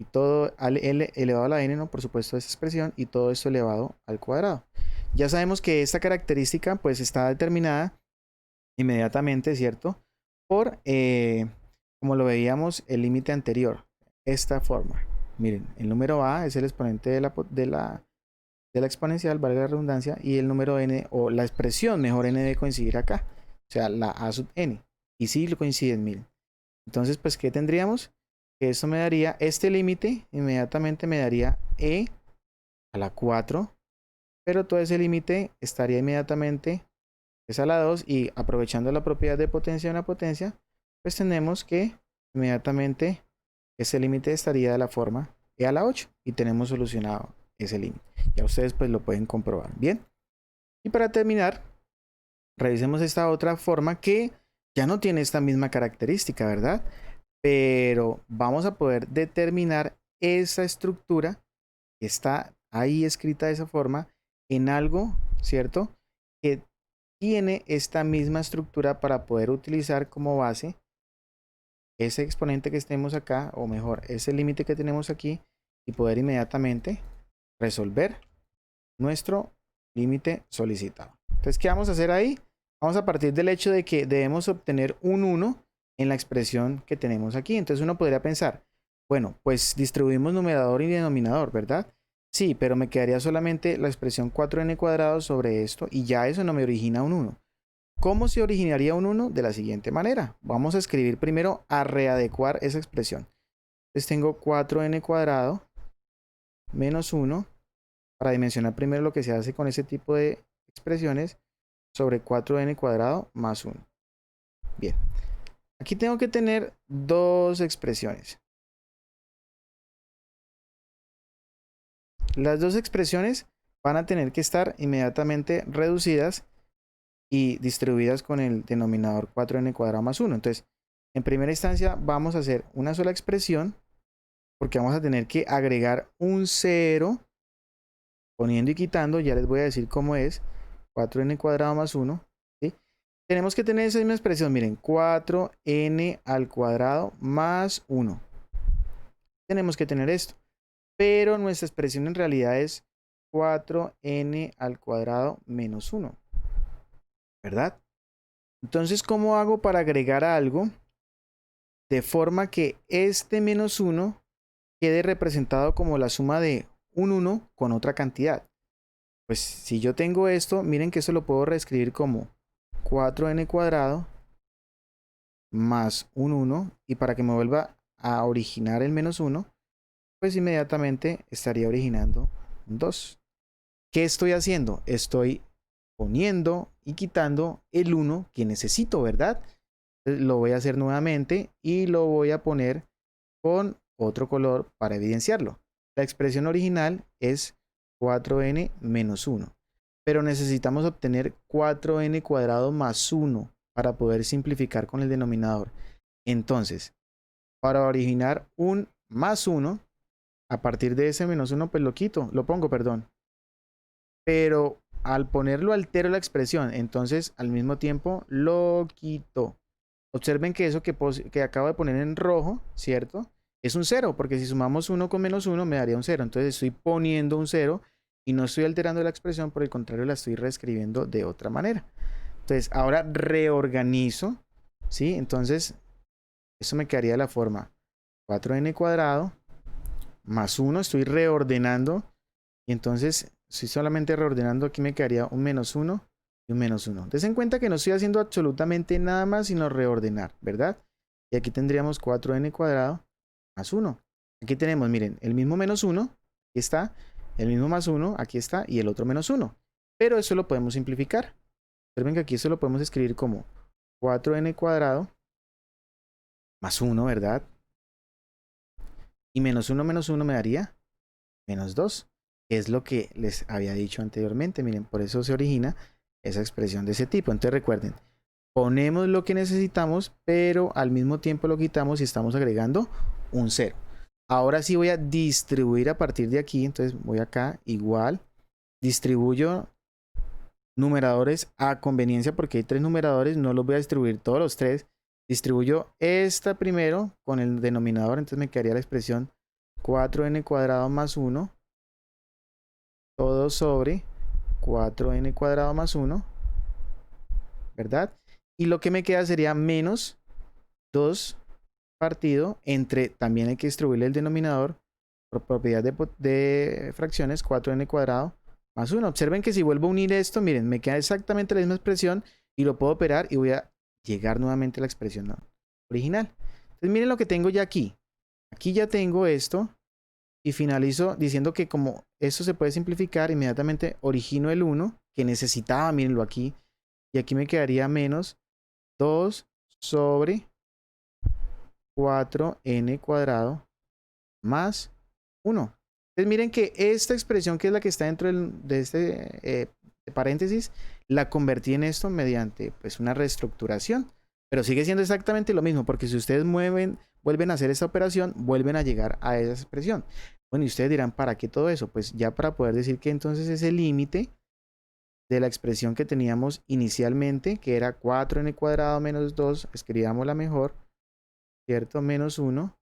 Y todo L elevado a la n, ¿no? Por supuesto, esa expresión. Y todo esto elevado al cuadrado. Ya sabemos que esta característica pues está determinada inmediatamente, ¿cierto? Por, como lo veíamos, el límite anterior. Esta forma. Miren, el número a es el exponente de la exponencial, valga la redundancia, y el número n, o la expresión, mejor n debe coincidir acá. O sea, la a sub n. Y sí lo coinciden, miren. Entonces, pues, ¿qué tendríamos? Que esto me daría, este límite, inmediatamente me daría e a la 4. Pero todo ese límite estaría inmediatamente es a la 2. Y aprovechando la propiedad de potencia de una potencia, pues tenemos que inmediatamente ese límite estaría de la forma e a la 8. Y tenemos solucionado ese límite. Ya ustedes pues lo pueden comprobar. Bien. Y para terminar, revisemos esta otra forma que ya no tiene esta misma característica, ¿verdad? Pero vamos a poder determinar esa estructura que está ahí escrita de esa forma en algo, ¿cierto? Que tiene esta misma estructura para poder utilizar como base ese exponente que tenemos acá, o mejor, ese límite que tenemos aquí, y poder inmediatamente resolver nuestro límite solicitado. Entonces, ¿qué vamos a hacer ahí? Vamos a partir del hecho de que debemos obtener un 1 en la expresión que tenemos aquí. Entonces uno podría pensar, bueno, pues distribuimos numerador y denominador, ¿verdad? Sí, pero me quedaría solamente la expresión 4n cuadrado sobre esto y ya eso no me origina un 1. ¿Cómo se originaría un 1? De la siguiente manera. Vamos a escribir primero a readecuar esa expresión. Entonces tengo 4n cuadrado menos 1 para dimensionar primero lo que se hace con ese tipo de expresiones sobre 4n cuadrado más 1. Bien. Aquí tengo que tener dos expresiones. Las dos expresiones van a tener que estar inmediatamente reducidas y distribuidas con el denominador 4n cuadrado más 1. Entonces, en primera instancia vamos a hacer una sola expresión porque vamos a tener que agregar un 0 poniendo y quitando. Ya les voy a decir cómo es. 4n cuadrado más 1. ¿Sí? Tenemos que tener esa misma expresión. Miren, 4n al cuadrado más 1. Tenemos que tener esto. Pero nuestra expresión en realidad es 4n al cuadrado menos 1. ¿Verdad? Entonces, ¿cómo hago para agregar algo de forma que este menos 1 quede representado como la suma de un 1 con otra cantidad? Pues si yo tengo esto, miren que eso lo puedo reescribir como 4n cuadrado más un 1. Y para que me vuelva a originar el menos 1, pues inmediatamente estaría originando un 2. ¿Qué estoy haciendo? Estoy poniendo y quitando el 1 que necesito, ¿verdad? Entonces, lo voy a hacer nuevamente y lo voy a poner con otro color para evidenciarlo. La expresión original es 4n menos 1. Pero necesitamos obtener 4n cuadrado más 1 para poder simplificar con el denominador. Entonces, para originar un más 1, a partir de ese menos 1, pues lo pongo, perdón. Pero al ponerlo altero la expresión, entonces al mismo tiempo lo quito. Observen que eso que acabo de poner en rojo, ¿cierto? Es un 0, porque si sumamos 1 con menos 1 me daría un 0. Entonces estoy poniendo un 0 y no estoy alterando la expresión, por el contrario la estoy reescribiendo de otra manera. Entonces ahora reorganizo, ¿sí? Entonces eso me quedaría de la forma 4n cuadrado más 1, estoy reordenando y entonces si solamente reordenando aquí me quedaría un menos 1 y un menos 1. Des en cuenta que no estoy haciendo absolutamente nada más sino reordenar, ¿verdad? Y aquí tendríamos 4n cuadrado más 1. Aquí tenemos, miren, el mismo menos 1, aquí está, El mismo más 1, aquí está, y el otro menos 1. Pero eso lo podemos simplificar. Observen que aquí esto lo podemos escribir como 4n cuadrado más 1, ¿verdad? Y menos 1 me daría menos 2, que es lo que les había dicho anteriormente. Miren, por eso se origina esa expresión de ese tipo. Entonces recuerden, ponemos lo que necesitamos, pero al mismo tiempo lo quitamos y estamos agregando un 0. Ahora sí voy a distribuir a partir de aquí. Entonces voy acá, igual, distribuyo numeradores a conveniencia porque hay 3 numeradores, no los voy a distribuir todos los 3. Distribuyo esta primero con el denominador, entonces me quedaría la expresión 4n cuadrado más 1 todo sobre 4n cuadrado más 1, ¿verdad? Y lo que me queda sería menos 2 partido entre, también hay que distribuirle el denominador por propiedad de fracciones, 4n cuadrado más 1. Observen que si vuelvo a unir esto, miren, me queda exactamente la misma expresión y lo puedo operar y voy a llegar nuevamente a la expresión original. Entonces miren lo que tengo ya aquí. Aquí ya tengo esto y finalizo diciendo que como esto se puede simplificar, inmediatamente origino el 1 que necesitaba, mírenlo aquí, y aquí me quedaría menos 2 sobre 4n cuadrado más 1. Entonces miren que esta expresión, que es la que está dentro de este paréntesis, la convertí en esto mediante pues una reestructuración, pero sigue siendo exactamente lo mismo, porque si ustedes vuelven a hacer esta operación, vuelven a llegar a esa expresión. Bueno, y ustedes dirán, ¿para qué todo eso? Pues ya para poder decir que entonces ese límite de la expresión que teníamos inicialmente, que era 4n cuadrado menos 2, escribámosla mejor, ¿cierto? Menos 1,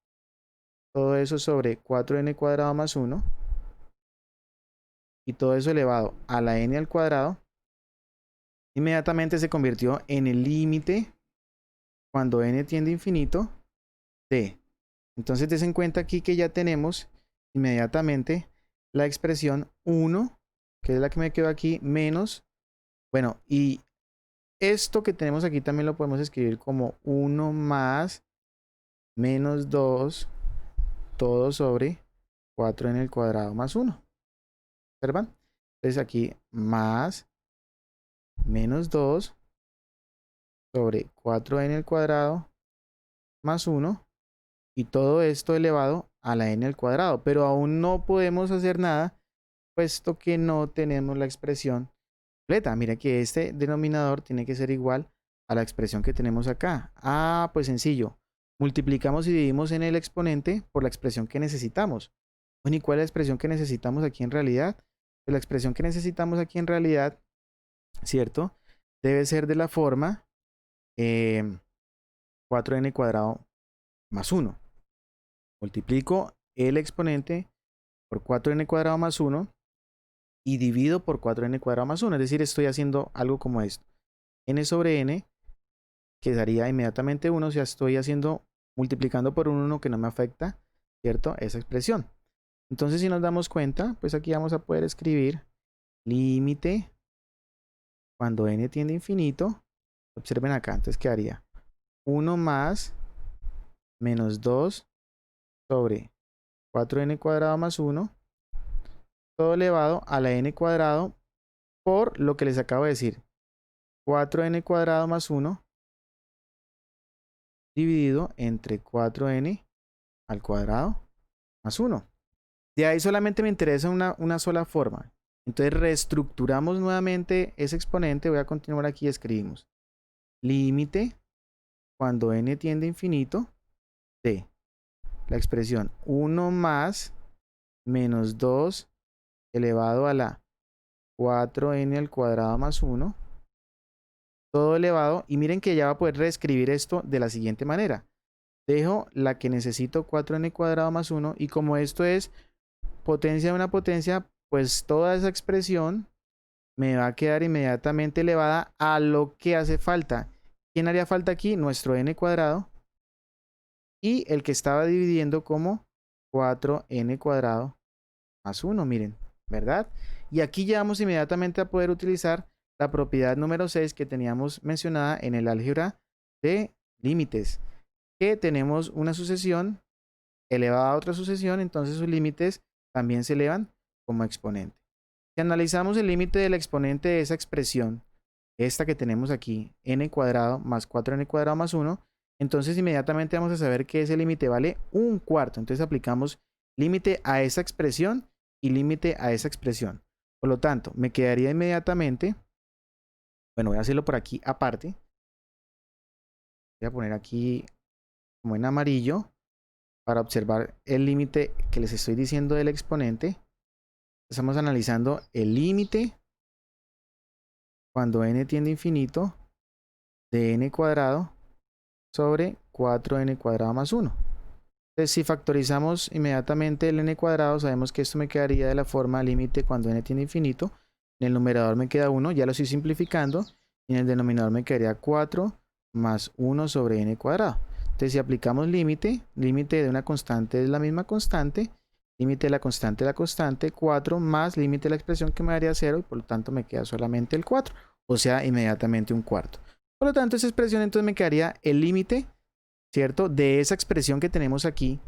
todo eso sobre 4n cuadrado más 1, y todo eso elevado a la n al cuadrado, inmediatamente se convirtió en el límite cuando n tiende a infinito de. Entonces des en cuenta aquí que ya tenemos inmediatamente la expresión 1, que es la que me quedó aquí, menos, bueno, y esto que tenemos aquí también lo podemos escribir como 1 más menos 2 todo sobre 4n al cuadrado más 1. ¿Observan? Entonces aquí más menos 2 sobre 4n al cuadrado más 1, y todo esto elevado a la n al cuadrado, pero aún no podemos hacer nada puesto que no tenemos la expresión completa. Mira que este denominador tiene que ser igual a la expresión que tenemos acá. Ah, pues sencillo, multiplicamos y dividimos en el exponente por la expresión que necesitamos. Bueno, ¿y cuál es la expresión que necesitamos aquí en realidad? Pues la expresión que necesitamos aquí en realidad, ¿cierto? Debe ser de la forma 4n cuadrado más 1. Multiplico el exponente por 4n cuadrado más 1 y divido por 4n cuadrado más 1. Es decir, estoy haciendo algo como esto. N sobre n, que daría inmediatamente 1. O sea, estoy multiplicando por un 1 que no me afecta, ¿cierto? Esa expresión. Entonces, si nos damos cuenta, pues aquí vamos a poder escribir límite cuando n tiende a infinito. Observen acá, entonces quedaría 1 más menos 2 sobre 4n cuadrado más 1, todo elevado a la n cuadrado por lo que les acabo de decir, 4n cuadrado más 1 dividido entre 4n al cuadrado más 1. De ahí solamente me interesa una sola forma. Entonces reestructuramos nuevamente ese exponente. Voy a continuar aquí y escribimos límite cuando n tiende a infinito de la expresión 1 más menos 2 elevado a la 4n al cuadrado más 1, todo elevado, y miren que ya va a poder reescribir esto de la siguiente manera. Dejo la que necesito 4n cuadrado más 1, y como esto es potencia de una potencia, pues toda esa expresión me va a quedar inmediatamente elevada a lo que hace falta. ¿Quién haría falta aquí? Nuestro n cuadrado, y el que estaba dividiendo como 4n cuadrado más 1, miren, ¿verdad? Y aquí ya vamos inmediatamente a poder utilizar la propiedad número 6 que teníamos mencionada en el álgebra de límites, que tenemos una sucesión elevada a otra sucesión, entonces sus límites también se elevan como exponente. Si analizamos el límite del exponente de esa expresión, esta que tenemos aquí, n cuadrado más 4n cuadrado más 1, entonces inmediatamente vamos a saber que ese límite vale 1/4. Entonces aplicamos límite a esa expresión y límite a esa expresión. Por lo tanto, me quedaría inmediatamente, bueno, voy a hacerlo por aquí aparte. Voy a poner aquí como en amarillo para observar el límite que les estoy diciendo del exponente. Estamos analizando el límite cuando n tiende a infinito de n cuadrado sobre 4n cuadrado más 1. Entonces, si factorizamos inmediatamente el n cuadrado, sabemos que esto me quedaría de la forma límite cuando n tiende a infinito. En el numerador me queda 1, ya lo estoy simplificando. Y en el denominador me quedaría 4 más 1 sobre n cuadrado. Entonces, si aplicamos límite de una constante es la misma constante, límite de la constante, 4 más límite de la expresión que me daría 0, y por lo tanto me queda solamente el 4, o sea, inmediatamente 1/4. Por lo tanto, esa expresión entonces me quedaría el límite, ¿cierto?, de esa expresión que tenemos aquí,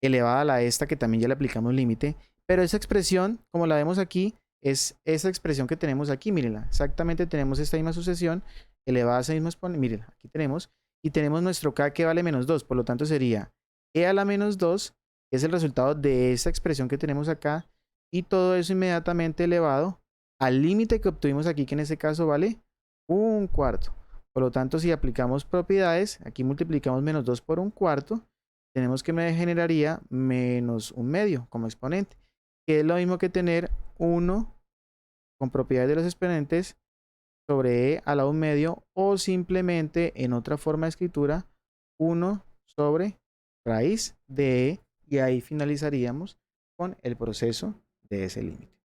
elevada a la esta, que también ya le aplicamos límite, pero esa expresión, como la vemos aquí, es esa expresión que tenemos aquí, mírenla, exactamente tenemos esta misma sucesión, elevada a esa misma exponente, mírenla, aquí tenemos, y tenemos nuestro k que vale menos 2, por lo tanto sería e a la menos 2, que es el resultado de esa expresión que tenemos acá, y todo eso inmediatamente elevado al límite que obtuvimos aquí, que en este caso vale 1/4. Por lo tanto, si aplicamos propiedades, aquí multiplicamos menos 2 por 1/4, tenemos que me generaría menos 1/2 como exponente, que es lo mismo que tener 1 con propiedades de los exponentes sobre e a la 1/2, o simplemente en otra forma de escritura 1 sobre raíz de e, y ahí finalizaríamos con el proceso de ese límite.